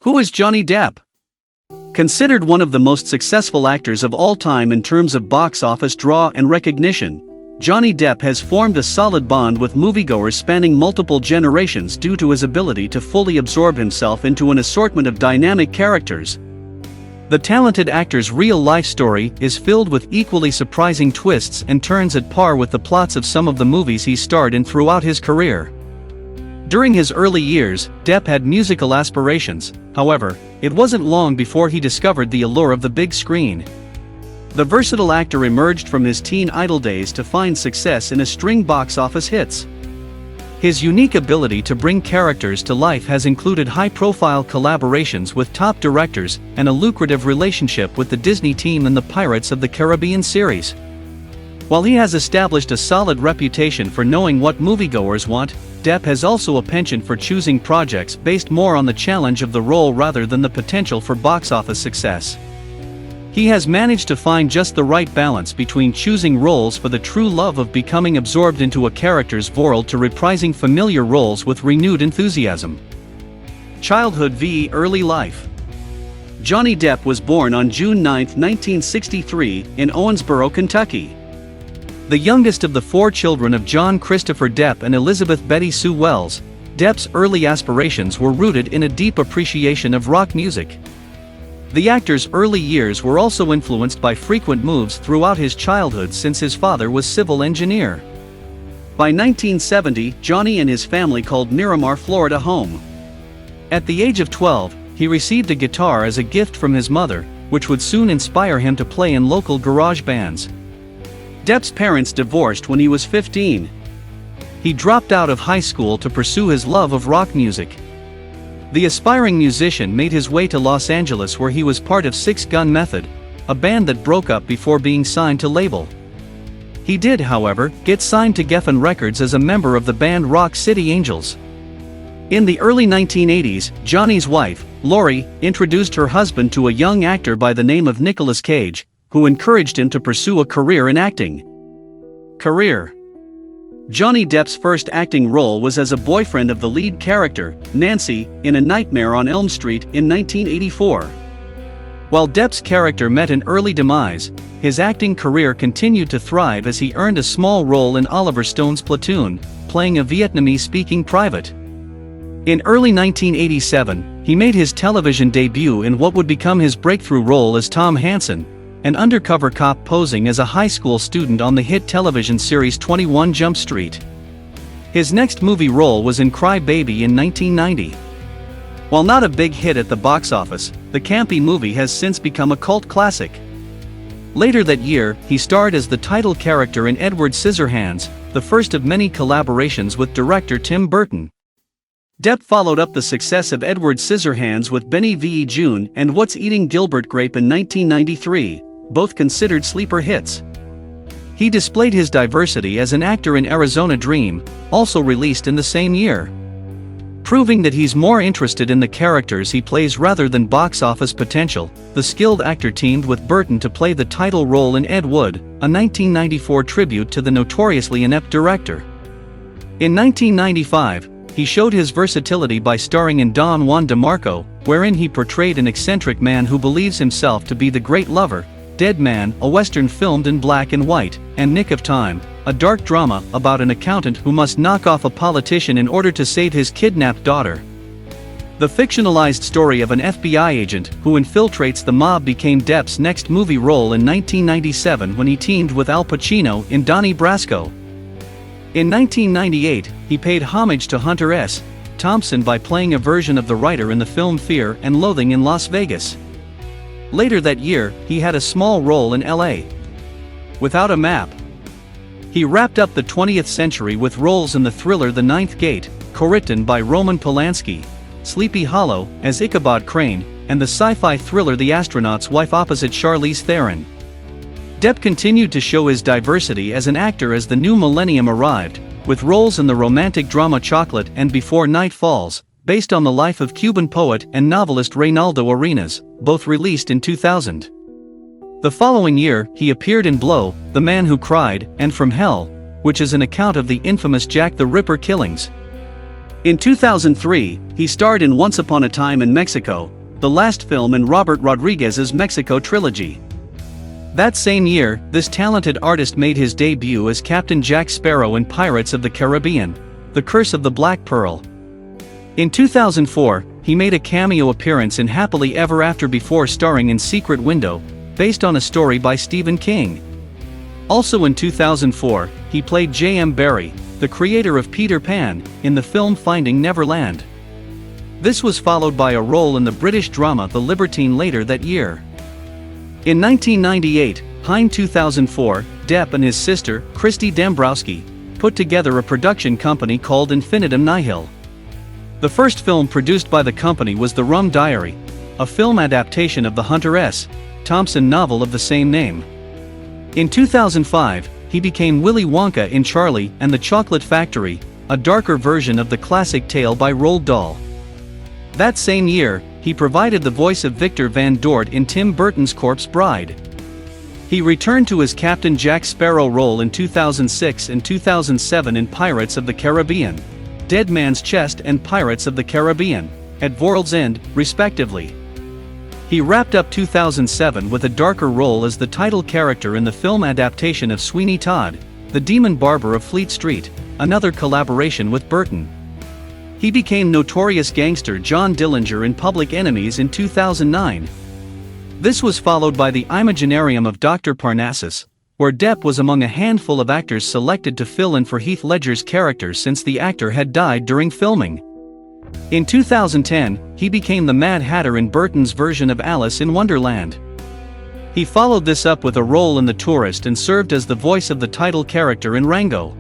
Who is Johnny Depp? Considered one of the most successful actors of all time in terms of box office draw and recognition, Johnny Depp has formed a solid bond with moviegoers spanning multiple generations due to his ability to fully absorb himself into an assortment of dynamic characters. The talented actor's real-life story is filled with equally surprising twists and turns at par with the plots of some of the movies he starred in throughout his career. During his early years, Depp had musical aspirations. However, it wasn't long before he discovered the allure of the big screen. The versatile actor emerged from his teen idol days to find success in a string box office hits. His unique ability to bring characters to life has included high-profile collaborations with top directors and a lucrative relationship with the Disney team in the Pirates of the Caribbean series. While he has established a solid reputation for knowing what moviegoers want, Depp has also a penchant for choosing projects based more on the challenge of the role rather than the potential for box office success. He has managed to find just the right balance between choosing roles for the true love of becoming absorbed into a character's world to reprising familiar roles with renewed enthusiasm. Childhood v. Early life. Johnny Depp was born on June 9, 1963, in Owensboro, Kentucky. The youngest of the four children of John Christopher Depp and Elizabeth Betty Sue Wells, Depp's early aspirations were rooted in a deep appreciation of rock music. The actor's early years were also influenced by frequent moves throughout his childhood since his father was civil engineer. By 1970, Johnny and his family called Miramar, Florida home. At the age of 12, he received a guitar as a gift from his mother, which would soon inspire him to play in local garage bands. Depp's parents divorced when he was 15. He dropped out of high school to pursue his love of rock music. The aspiring musician made his way to Los Angeles, where he was part of Six Gun Method, a band that broke up before being signed to label. He did, however, get signed to Geffen Records as a member of the band Rock City Angels. In the early 1980s, Johnny's wife, Lori, introduced her husband to a young actor by the name of Nicolas Cage, who encouraged him to pursue a career in acting. Career. Johnny Depp's first acting role was as a boyfriend of the lead character, Nancy, in A Nightmare on Elm Street in 1984. While Depp's character met an early demise, his acting career continued to thrive as he earned a small role in Oliver Stone's Platoon, playing a Vietnamese-speaking private. In early 1987, he made his television debut in what would become his breakthrough role as Tom Hansen, an undercover cop posing as a high school student on the hit television series 21 Jump Street. His next movie role was in Cry Baby in 1990. While not a big hit at the box office, the campy movie has since become a cult classic. Later that year, he starred as the title character in Edward Scissorhands, the first of many collaborations with director Tim Burton. Depp followed up the success of Edward Scissorhands with Benny v. June and What's Eating Gilbert Grape in 1993, both considered sleeper hits. He displayed his diversity as an actor in Arizona Dream, also released in the same year. Proving that he's more interested in the characters he plays rather than box office potential, the skilled actor teamed with Burton to play the title role in Ed Wood, a 1994 tribute to the notoriously inept director. In 1995, he showed his versatility by starring in Don Juan DeMarco, wherein he portrayed an eccentric man who believes himself to be the great lover, Dead Man, a western filmed in black and white, and Nick of Time, a dark drama about an accountant who must knock off a politician in order to save his kidnapped daughter. The fictionalized story of an FBI agent who infiltrates the mob became Depp's next movie role in 1997 when he teamed with Al Pacino in Donnie Brasco. In 1998, he paid homage to Hunter S. Thompson by playing a version of the writer in the film Fear and Loathing in Las Vegas. Later that year, he had a small role in L.A. Without a Map. He wrapped up the 20th century with roles in the thriller The Ninth Gate, co-written by Roman Polanski, Sleepy Hollow, as Ichabod Crane, and the sci-fi thriller The Astronaut's Wife opposite Charlize Theron. Depp continued to show his diversity as an actor as the new millennium arrived, with roles in the romantic drama Chocolate and Before Night Falls, based on the life of Cuban poet and novelist Reynaldo Arenas, both released in 2000. The following year, he appeared in Blow, The Man Who Cried, and From Hell, which is an account of the infamous Jack the Ripper killings. In 2003, he starred in Once Upon a Time in Mexico, the last film in Robert Rodriguez's Mexico trilogy. That same year, this talented artist made his debut as Captain Jack Sparrow in Pirates of the Caribbean: The Curse of the Black Pearl. In 2004, he made a cameo appearance in Happily Ever After before starring in Secret Window, based on a story by Stephen King. Also in 2004, he played J.M. Barrie, the creator of Peter Pan, in the film Finding Neverland. This was followed by a role in the British drama The Libertine later that year. In 1998, in 2004, Depp and his sister, Christy Dombrowski, put together a production company called Infinitum Nihil. The first film produced by the company was The Rum Diary, a film adaptation of the Hunter S. Thompson novel of the same name. In 2005, he became Willy Wonka in Charlie and the Chocolate Factory, a darker version of the classic tale by Roald Dahl. That same year, he provided the voice of Victor Van Dort in Tim Burton's Corpse Bride. He returned to his Captain Jack Sparrow role in 2006 and 2007 in Pirates of the Caribbean: Dead Man's Chest and Pirates of the Caribbean: At World's End, respectively. He wrapped up 2007 with a darker role as the title character in the film adaptation of Sweeney Todd, The Demon Barber of Fleet Street, another collaboration with Burton. He became notorious gangster John Dillinger in Public Enemies in 2009. This was followed by The Imaginarium of Dr. Parnassus, where Depp was among a handful of actors selected to fill in for Heath Ledger's character since the actor had died during filming. In 2010, he became the Mad Hatter in Burton's version of Alice in Wonderland. He followed this up with a role in The Tourist and served as the voice of the title character in Rango.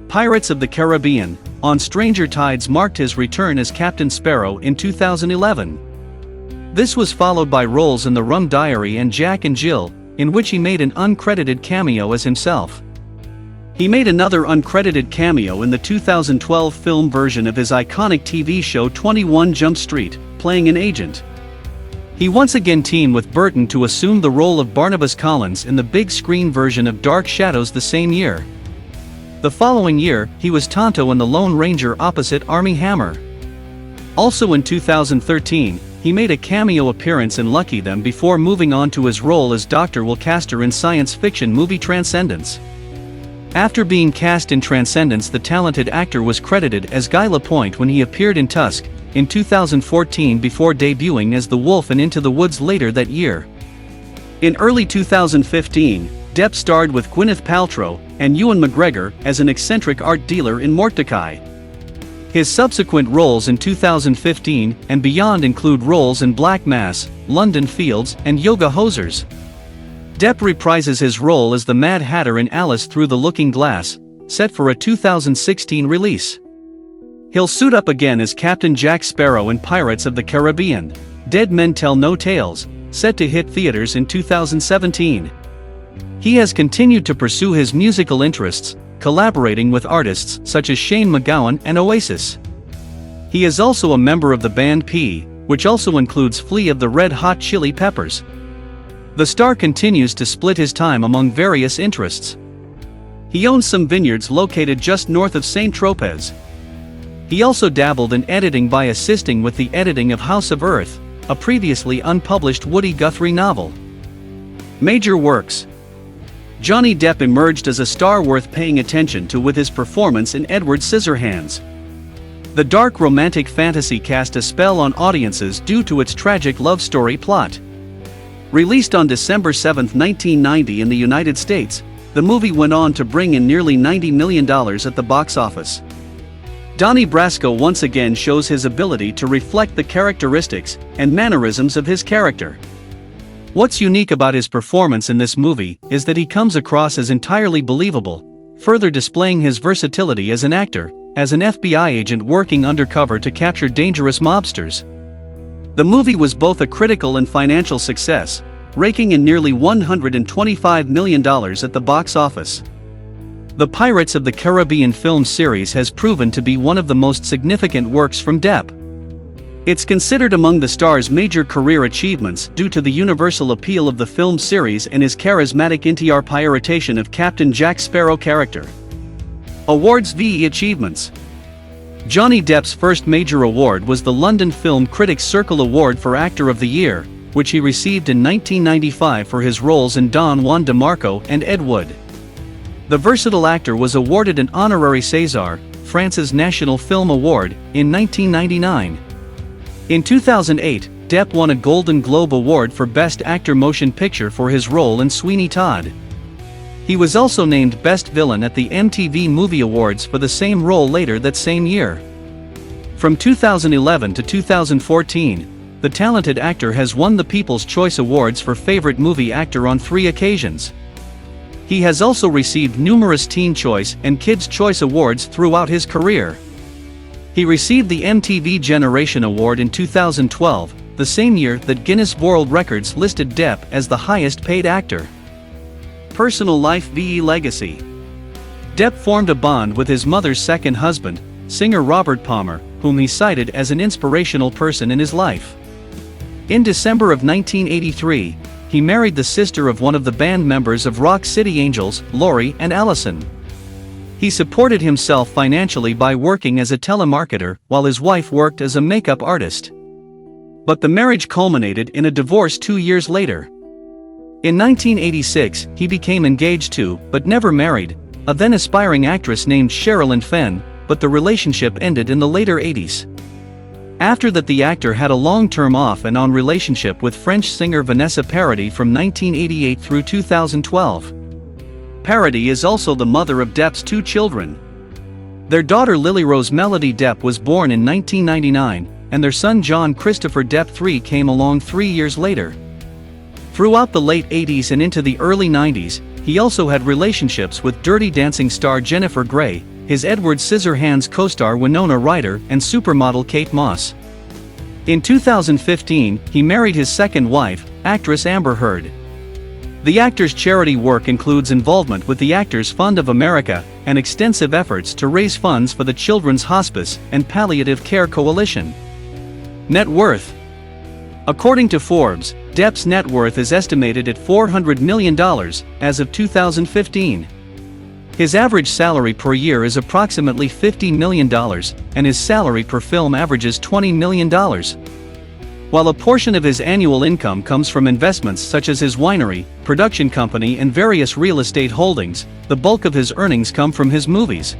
Pirates of the Caribbean: On Stranger Tides marked his return as Captain Sparrow in 2011. This was followed by roles in The Rum Diary and Jack and Jill, in which he made an uncredited cameo as himself. He made another uncredited cameo in the 2012 film version of his iconic TV show 21 Jump Street, playing an agent. He once again teamed with Burton to assume the role of Barnabas Collins in the big screen version of Dark Shadows the same year. The following year, he was Tonto in The Lone Ranger opposite Armie Hammer. Also in 2013, he made a cameo appearance in Lucky Them before moving on to his role as Dr. Wilcaster in science fiction movie Transcendence. After being cast in Transcendence, the talented actor was credited as Guy Lapointe when he appeared in Tusk in 2014 before debuting as the Wolf in Into the Woods later that year. In early 2015, Depp starred with Gwyneth Paltrow and Ewan McGregor as an eccentric art dealer in Mordecai. His subsequent roles in 2015 and beyond include roles in Black Mass, London Fields, and Yoga Hosers. Depp reprises his role as the Mad Hatter in Alice Through the Looking Glass, set for a 2016 release. He'll suit up again as Captain Jack Sparrow in Pirates of the Caribbean: Dead Men Tell No Tales, set to hit theaters in 2017. He has continued to pursue his musical interests, collaborating with artists such as Shane MacGowan and Oasis. He is also a member of the band P, which also includes Flea of the Red Hot Chili Peppers. The star continues to split his time among various interests. He owns some vineyards located just north of St. Tropez. He also dabbled in editing by assisting with the editing of House of Earth, a previously unpublished Woody Guthrie novel. Major works. Johnny Depp emerged as a star worth paying attention to with his performance in Edward Scissorhands. The dark romantic fantasy cast a spell on audiences due to its tragic love story plot. Released on December 7, 1990 in the United States, the movie went on to bring in nearly $90 million at the box office. Donnie Brasco once again shows his ability to reflect the characteristics and mannerisms of his character. What's unique about his performance in this movie is that he comes across as entirely believable, further displaying his versatility as an actor, as an FBI agent working undercover to capture dangerous mobsters. The movie was both a critical and financial success, raking in nearly $125 million at the box office. The Pirates of the Caribbean film series has proven to be one of the most significant works from Depp. It's considered among the star's major career achievements due to the universal appeal of the film series and his charismatic interpretation of Captain Jack Sparrow character. Awards vs. Achievements. Johnny Depp's first major award was the London Film Critics Circle Award for Actor of the Year, which he received in 1995 for his roles in Don Juan DeMarco and Ed Wood. The versatile actor was awarded an honorary César, France's National Film Award, in 1999. In 2008, Depp won a Golden Globe Award for Best Actor Motion Picture for his role in Sweeney Todd. He was also named Best Villain at the MTV Movie Awards for the same role later that same year. From 2011 to 2014, the talented actor has won the People's Choice Awards for Favorite Movie Actor on 3 occasions. He has also received numerous Teen Choice and Kids' Choice Awards throughout his career. He received the MTV Generation Award in 2012, the same year that Guinness World Records listed Depp as the highest-paid actor. Personal life vs. legacy. Depp formed a bond with his mother's second husband, singer Robert Palmer, whom he cited as an inspirational person in his life. In December of 1983, he married the sister of one of the band members of Rock City Angels, Lori and Allison. He supported himself financially by working as a telemarketer while his wife worked as a makeup artist. But the marriage culminated in a divorce 2 years later. In 1986, he became engaged to, but never married, a then aspiring actress named Sherilyn Fenn, but the relationship ended in the later 80s. After that, the actor had a long-term off-and-on relationship with French singer Vanessa Paradis from 1988 through 2012. Paradis is also the mother of Depp's 2 children. Their daughter Lily Rose Melody Depp was born in 1999, and their son John Christopher Depp III came along 3 years later. Throughout the late 80s and into the early 90s, he also had relationships with Dirty Dancing star Jennifer Grey, his Edward Scissorhands co-star Winona Ryder, and supermodel Kate Moss. In 2015, he married his second wife, actress Amber Heard. The actor's charity work includes involvement with the Actors Fund of America and extensive efforts to raise funds for the Children's Hospice and Palliative Care Coalition. Net worth. According to Forbes, Depp's net worth is estimated at $400 million as of 2015. His average salary per year is approximately $50 million, and his salary per film averages $20 million. While a portion of his annual income comes from investments such as his winery, production company and various real estate holdings, the bulk of his earnings come from his movies.